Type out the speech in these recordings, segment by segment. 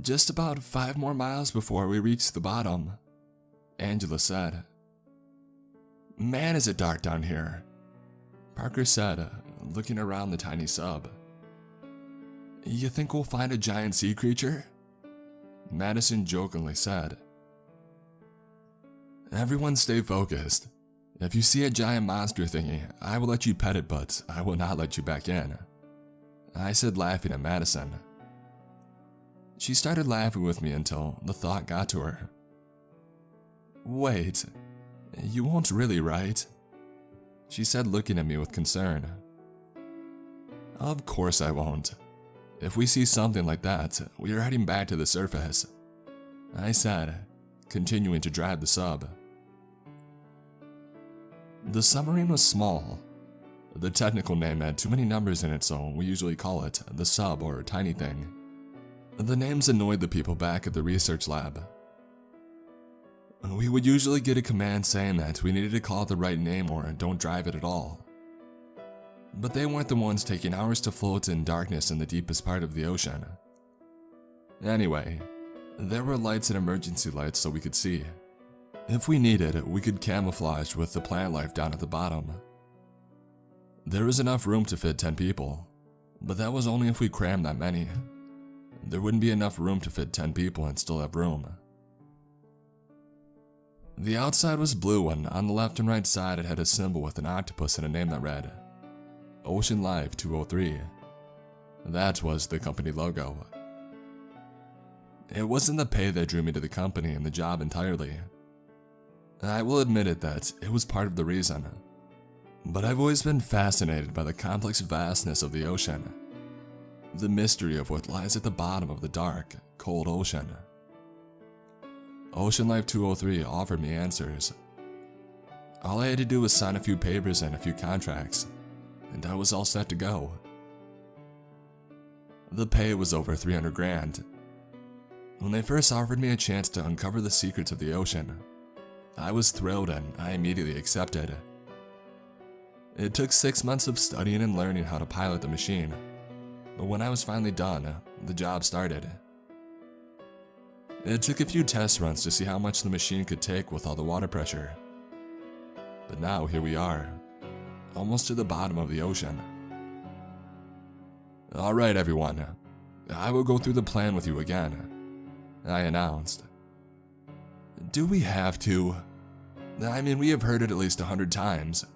Just about 5 more miles before we reach the bottom, Angela said. Man, is it dark down here, Parker said, looking around the tiny sub. You think we'll find a giant sea creature? Madison jokingly said. Everyone stay focused. If you see a giant monster thingy, I will let you pet it, but I will not let you back in, I said, laughing at Madison. She started laughing with me until the thought got to her. Wait, you won't really, right? She said, looking at me with concern. Of course I won't. If we see something like that, we are heading back to the surface, I said, continuing to drive the sub. The submarine was small. The technical name had too many numbers in it, so we usually call it the sub or tiny thing. The names annoyed the people back at the research lab. We would usually get a command saying that we needed to call it the right name or don't drive it at all. But they weren't the ones taking hours to float in darkness in the deepest part of the ocean. Anyway, there were lights and emergency lights so we could see. If we needed, we could camouflage with the plant life down at the bottom. There was enough room to fit 10 people, but that was only if we crammed that many. There wouldn't be enough room to fit 10 people and still have room. The outside was blue, and on the left and right side it had a symbol with an octopus and a name that read Ocean Life 203. That was the company logo. It wasn't the pay that drew me to the company and the job entirely. I will admit it that it was part of the reason. But I've always been fascinated by the complex vastness of the ocean. The mystery of what lies at the bottom of the dark, cold ocean. Ocean Life 203 offered me answers. All I had to do was sign a few papers and a few contracts, and I was all set to go. The pay was over 300 grand. When they first offered me a chance to uncover the secrets of the ocean, I was thrilled and I immediately accepted. It took 6 months of studying and learning how to pilot the machine, but when I was finally done, the job started. It took a few test runs to see how much the machine could take with all the water pressure. But now here we are, almost to the bottom of the ocean. Alright everyone, I will go through the plan with you again, I announced. Do we have to? I mean, we have heard it at least 100 times.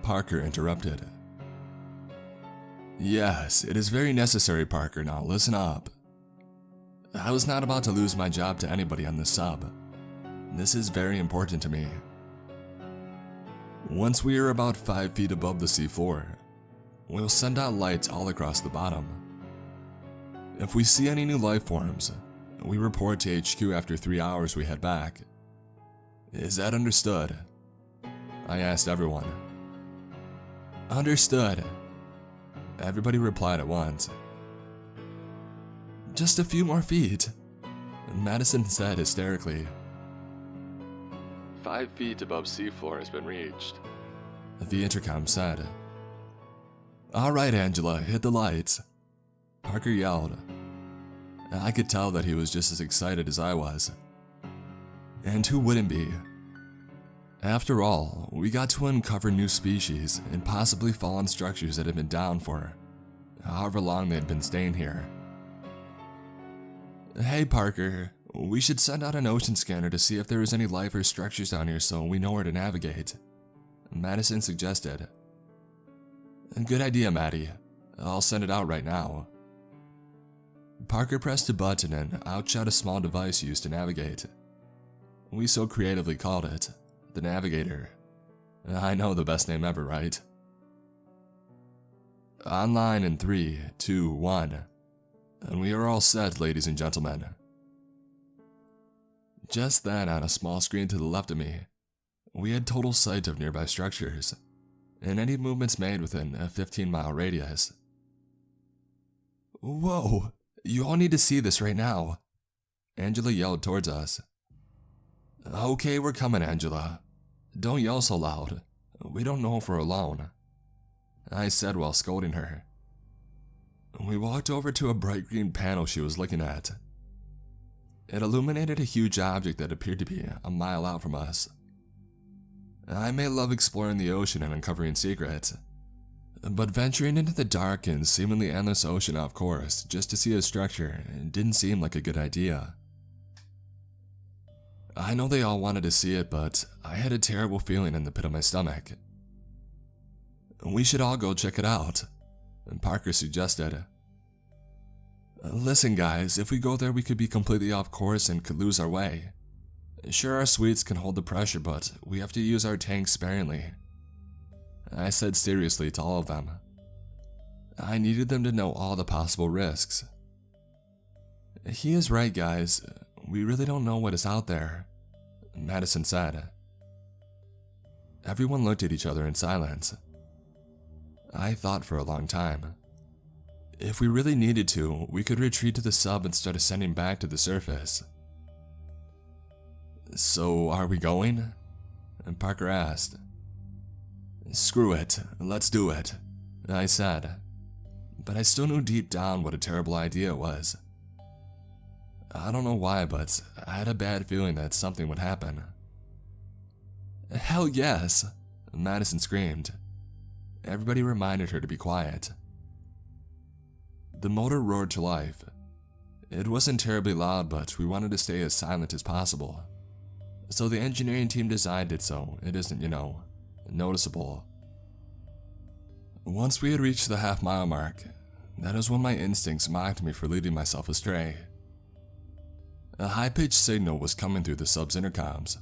Parker interrupted. Yes, it is very necessary, Parker. Now listen up. I was not about to lose my job to anybody on this sub. This is very important to me. Once we are about 5 feet above the seafloor, we'll send out lights all across the bottom. If we see any new life forms, we report to HQ after 3 hours we head back. Is that understood? I asked everyone. Understood. Everybody replied at once. Just a few more feet, Madison said hysterically. 5 feet above seafloor has been reached, the intercom said. All right, Angela, hit the lights, Parker yelled. I could tell that he was just as excited as I was. And who wouldn't be? After all, we got to uncover new species and possibly fallen structures that had been down for however long they had been staying here. Hey Parker, we should send out an ocean scanner to see if there is any life or structures down here so we know where to navigate, Madison suggested. Good idea, Maddie. I'll send it out right now. Parker pressed a button and out shot a small device used to navigate. We so creatively called it the Navigator. I know, the best name ever, right? Online in 3, 2, 1. And we are all set, ladies and gentlemen. Just then, on a small screen to the left of me, we had total sight of nearby structures, and any movements made within a 15-mile radius. Whoa, you all need to see this right now, Angela yelled towards us. Okay, we're coming, Angela. Don't yell so loud. We don't know if we're alone, I said while scolding her. We walked over to a bright green panel she was looking at. It illuminated a huge object that appeared to be a mile out from us. I may love exploring the ocean and uncovering secrets, but venturing into the dark and seemingly endless ocean off course just to see a structure didn't seem like a good idea. I know they all wanted to see it, but I had a terrible feeling in the pit of my stomach. We should all go check it out, Parker suggested. Listen guys, if we go there we could be completely off course and could lose our way. Sure, our suites can hold the pressure, but we have to use our tanks sparingly, I said seriously to all of them. I needed them to know all the possible risks. He is right, guys. We really don't know what is out there, Madison said. Everyone looked at each other in silence. I thought for a long time. If we really needed to, we could retreat to the sub and start ascending back to the surface. So, are we going? Parker asked. Screw it, let's do it, I said. But I still knew deep down what a terrible idea it was. I don't know why, but I had a bad feeling that something would happen. Hell yes, Madison screamed. Everybody reminded her to be quiet. The motor roared to life. It wasn't terribly loud, but we wanted to stay as silent as possible. So the engineering team designed it so it isn't, noticeable. Once we had reached the half-mile mark, that is when my instincts mocked me for leading myself astray. A high-pitched signal was coming through the sub's intercoms.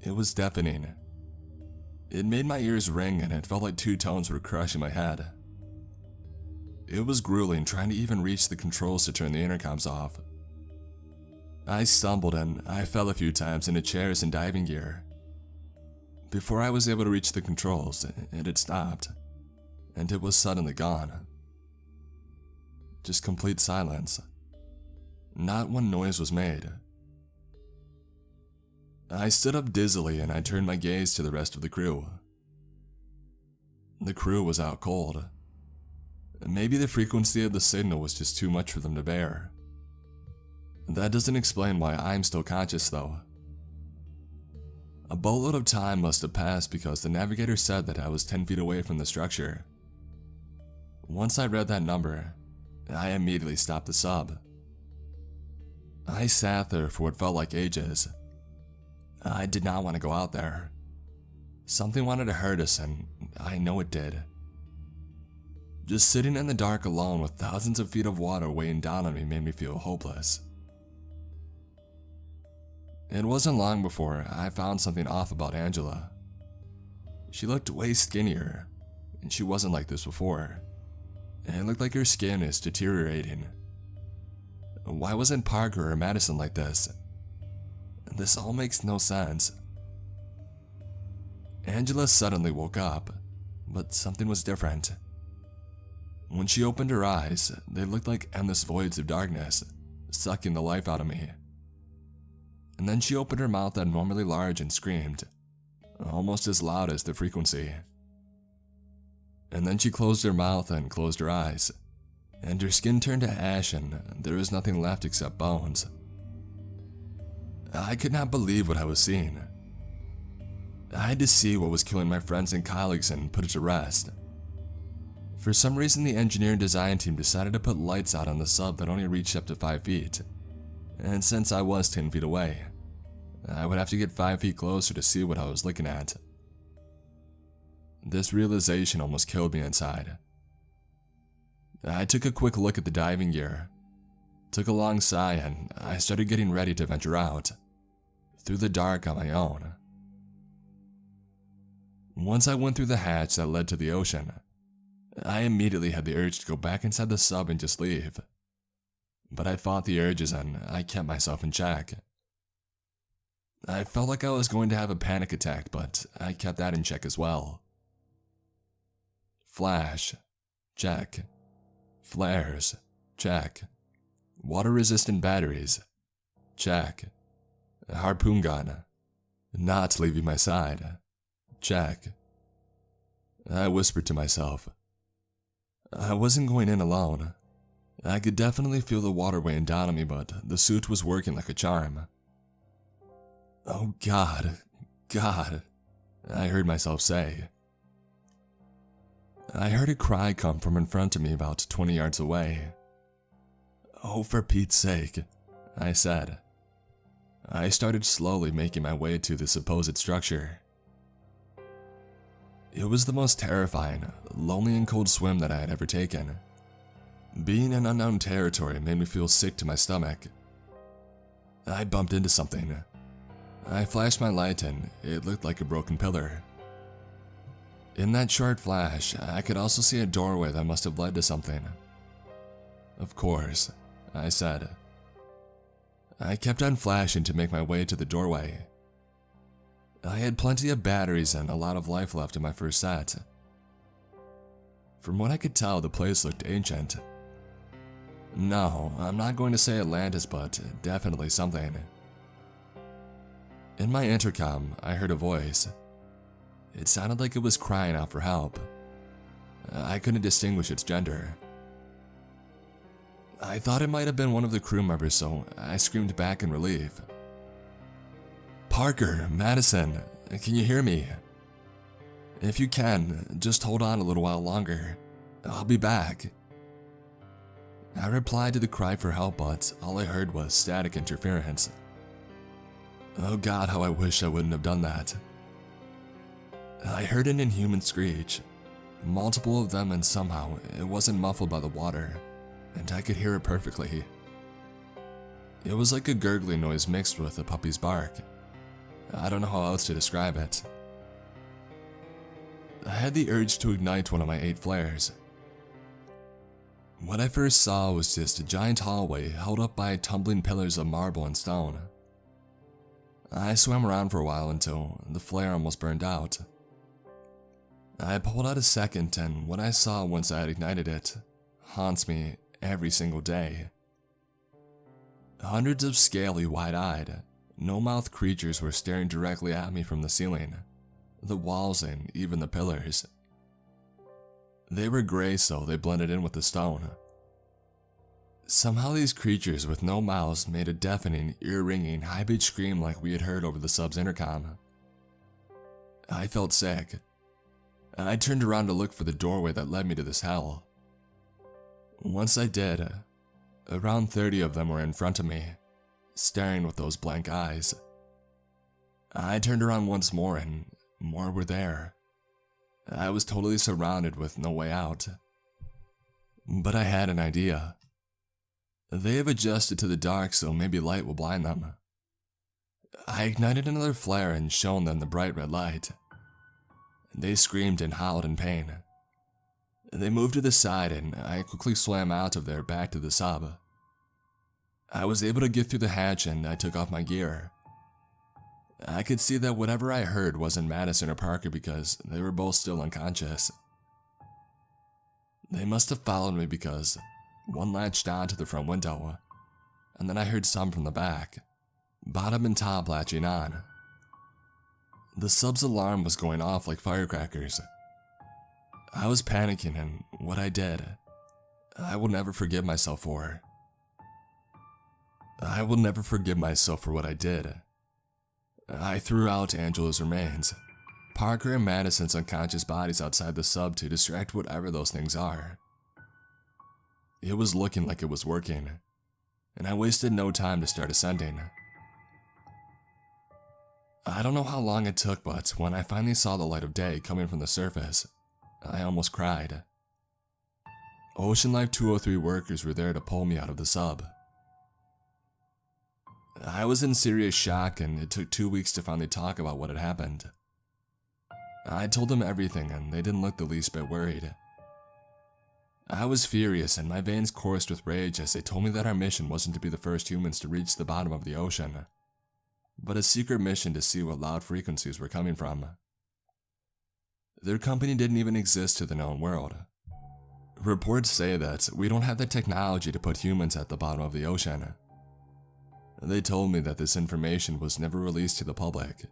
It was deafening. It made my ears ring and it felt like two tones were crushing my head. It was grueling trying to even reach the controls to turn the intercoms off. I stumbled and I fell a few times into chairs and diving gear. Before I was able to reach the controls, it had stopped, and it was suddenly gone. Just complete silence. Not one noise was made. I stood up dizzily and I turned my gaze to the rest of the crew. The crew was out cold. Maybe the frequency of the signal was just too much for them to bear. That doesn't explain why I'm still conscious though. A boatload of time must have passed because the navigator said that I was 10 feet away from the structure. Once I read that number, I immediately stopped the sub. I sat there for what felt like ages. I did not want to go out there. Something wanted to hurt us and I know it did. Just sitting in the dark alone with thousands of feet of water weighing down on me made me feel hopeless. It wasn't long before I found something off about Angela. She looked way skinnier, and she wasn't like this before. It looked like her skin is deteriorating. Why wasn't Parker or Madison like this? This all makes no sense. Angela suddenly woke up, but something was different. When she opened her eyes, they looked like endless voids of darkness, sucking the life out of me. And then she opened her mouth abnormally large and screamed, almost as loud as the frequency. And then she closed her mouth and closed her eyes, and her skin turned to ash and there was nothing left except bones. I could not believe what I was seeing. I had to see what was killing my friends and colleagues and put it to rest. For some reason, the engineer and design team decided to put lights out on the sub that only reached up to 5 feet. And since I was 10 feet away, I would have to get 5 feet closer to see what I was looking at. This realization almost killed me inside. I took a quick look at the diving gear, took a long sigh, and I started getting ready to venture out, through the dark on my own. Once I went through the hatch that led to the ocean, I immediately had the urge to go back inside the sub and just leave. But I fought the urges and I kept myself in check. I felt like I was going to have a panic attack, but I kept that in check as well. Flash, check. Flares, check. Water-resistant batteries, check. A harpoon gun, not leaving my side, check. I whispered to myself. I wasn't going in alone. I could definitely feel the water weighing down on me, but the suit was working like a charm. "Oh God, God," I heard myself say. I heard a cry come from in front of me about 20 yards away. "Oh, for Pete's sake," I said. I started slowly making my way to the supposed structure. It was the most terrifying, lonely and cold swim that I had ever taken. Being in unknown territory made me feel sick to my stomach. I bumped into something. I flashed my light and it looked like a broken pillar. In that short flash, I could also see a doorway that must have led to something. "Of course," I said. I kept on flashing to make my way to the doorway. I had plenty of batteries and a lot of life left in my first set. From what I could tell, the place looked ancient. No, I'm not going to say Atlantis, but definitely something. In my intercom, I heard a voice. It sounded like it was crying out for help. I couldn't distinguish its gender. I thought it might have been one of the crew members, so I screamed back in relief. "Parker, Madison, can you hear me? If you can, just hold on a little while longer. I'll be back." I replied to the cry for help, but all I heard was static interference. Oh God, how I wish I wouldn't have done that. I heard an inhuman screech, multiple of them, and somehow it wasn't muffled by the water, and I could hear it perfectly. It was like a gurgling noise mixed with a puppy's bark. I don't know how else to describe it. I had the urge to ignite one of my 8 flares. What I first saw was just a giant hallway held up by tumbling pillars of marble and stone. I swam around for a while until the flare almost burned out. I pulled out a second, and what I saw once I had ignited it haunts me every single day. Hundreds of scaly, wide-eyed, no-mouth creatures were staring directly at me from the ceiling, the walls, and even the pillars. They were gray, so they blended in with the stone. Somehow these creatures with no mouths made a deafening, ear-ringing, high-pitched scream like we had heard over the sub's intercom. I felt sick. I turned around to look for the doorway that led me to this hell. Once I did, around 30 of them were in front of me, staring with those blank eyes. I turned around once more and more were there. I was totally surrounded with no way out. But I had an idea. They have adjusted to the dark, so maybe light will blind them. I ignited another flare and shone them the bright red light. They screamed and howled in pain. They moved to the side and I quickly swam out of there back to the sub. I was able to get through the hatch and I took off my gear. I could see that whatever I heard wasn't Madison or Parker because they were both still unconscious. They must have followed me because one latched on to the front window, and then I heard some from the back, bottom and top latching on. The sub's alarm was going off like firecrackers. I was panicking, and what I did, I will never forgive myself for. I will never forgive myself for what I did. I threw out Angela's remains, Parker and Madison's unconscious bodies outside the sub to distract whatever those things are. It was looking like it was working, and I wasted no time to start ascending. I don't know how long it took, but when I finally saw the light of day coming from the surface, I almost cried. Ocean Life 203 workers were there to pull me out of the sub. I was in serious shock, and it took 2 weeks to finally talk about what had happened. I told them everything, and they didn't look the least bit worried. I was furious, and my veins coursed with rage as they told me that our mission wasn't to be the first humans to reach the bottom of the ocean, but a secret mission to see what loud frequencies were coming from. Their company didn't even exist to the known world. Reports say that we don't have the technology to put humans at the bottom of the ocean. They told me that this information was never released to the public.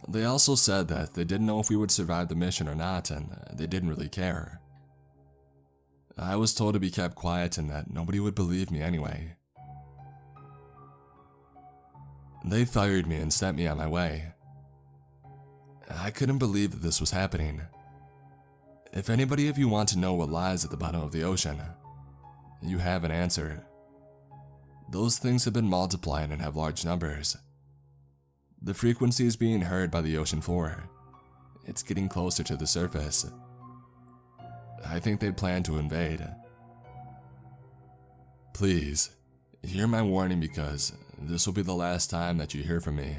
They also said that they didn't know if we would survive the mission or not, and they didn't really care. I was told to be kept quiet and that nobody would believe me anyway. They fired me and sent me on my way. I couldn't believe that this was happening. If anybody of you want to know what lies at the bottom of the ocean, you have an answer. Those things have been multiplying and have large numbers. The frequency is being heard by the ocean floor. It's getting closer to the surface. I think they plan to invade. Please, hear my warning because this will be the last time that you hear from me.